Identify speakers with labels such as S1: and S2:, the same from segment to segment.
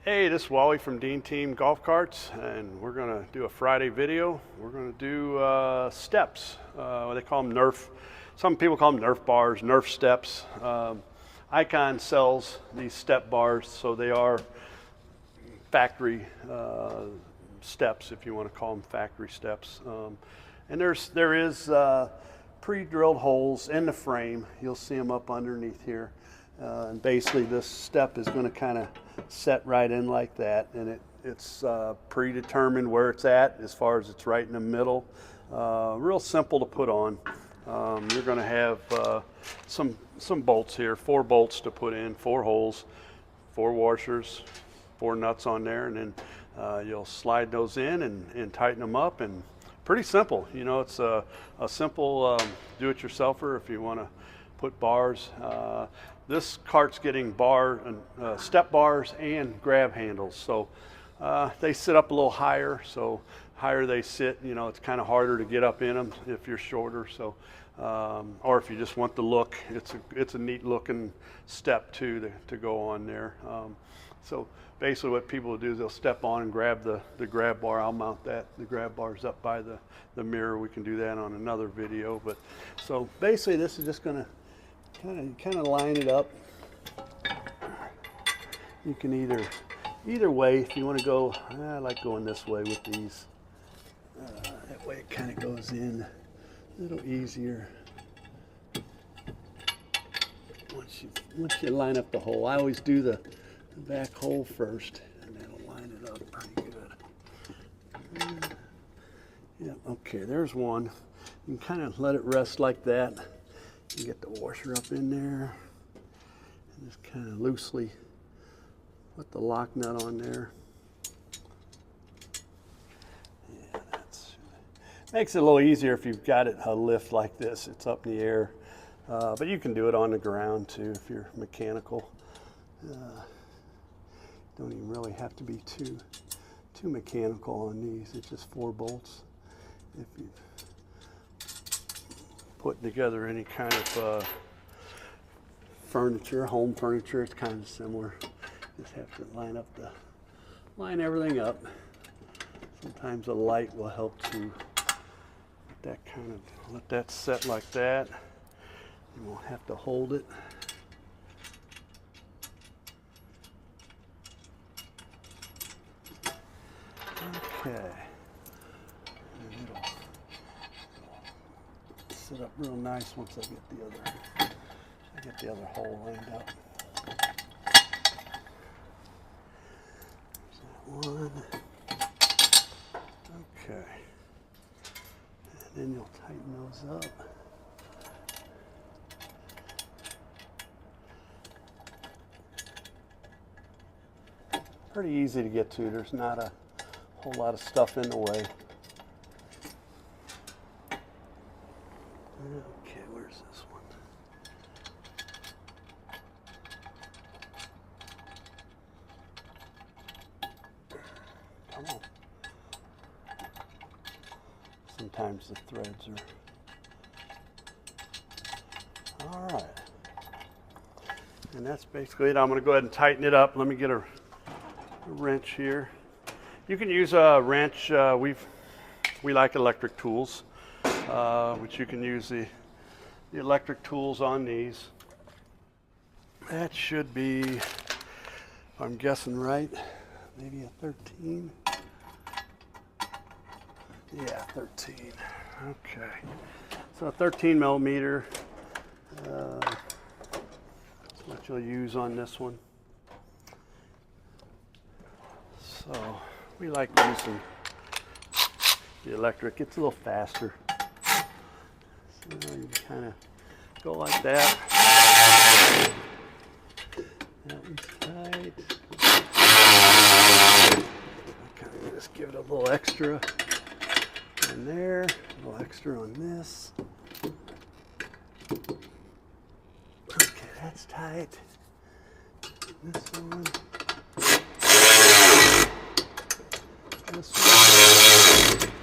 S1: Hey, this is Wally from Dean Team Golf Carts, and we're going to do a Friday video. We're going to do steps. They call them nerf. Some people call them nerf bars, nerf steps. Icon sells these step bars, so they are factory steps, if you want to call them factory steps. And there is pre-drilled holes in the frame. You'll see them up underneath here. And basically this step is going to kind of set right in like that, and it's predetermined where it's at as far as it's right in the middle. Real simple to put on. You're going to have some bolts here, 4 bolts to put in, 4 holes, 4 washers, 4 nuts on there, and then you'll slide those in and tighten them up. And pretty simple, you know, it's a simple do-it-yourselfer if you want to put bars. This cart's getting step bars and grab handles, so they sit up a little higher. So higher they sit, you know, it's kind of harder to get up in them if you're shorter. So or if you just want the look, it's a neat looking step too to go on there. So basically what people will do is they'll step on and grab the grab bar. I'll mount the grab bars up by the mirror. We can do that on another video. But so basically this is just going to kind of line it up. You can either way, if you want to go, I like going this way with these. That way it kind of goes in a little easier. Once you line up the hole, I always do the back hole first, and that'll line it up pretty good. Yeah, okay, there's one. You can kind of let it rest like that. You get the washer up in there, and just kind of loosely put the lock nut on there. Yeah, makes it a little easier if you've got it a lift like this. It's up in the air, but you can do it on the ground too if you're mechanical. Don't even really have to be too mechanical on these. It's just 4 bolts. If you putting together any kind of furniture, home furniture, it's kind of similar. Just have to line everything up. Sometimes a light will help to let that set like that. You won't have to hold it. Okay. Sit up real nice once I get the other hole lined up. There's that one. Okay. And then you'll tighten those up. Pretty easy to get to. There's not a whole lot of stuff in the way. Okay, where's this one? Come on. Sometimes the threads are... All right. And that's basically it. I'm going to go ahead and tighten it up. Let me get a wrench here. You can use a wrench. We like electric tools. Which you can use the electric tools on these. That should be, if I'm guessing right, maybe a 13. Yeah, 13. Okay. So a 13 millimeter. That's what you'll use on this one. So we like using the electric. It's a little faster. You kind of go like that. That one's tight. Kind of just give it a little extra on there, a little extra on this. Okay, that's tight. This one. This one.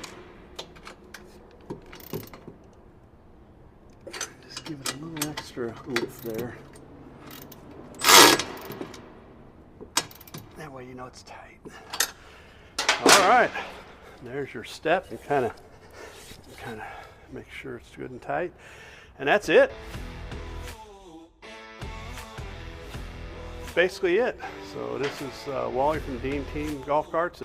S1: Give it a little extra oomph there. That way way you know it's tight. All right, there's your step. And kind of make sure it's good and tight. And that's it. Basically it. So this is Wally from Dean Team Golf Carts.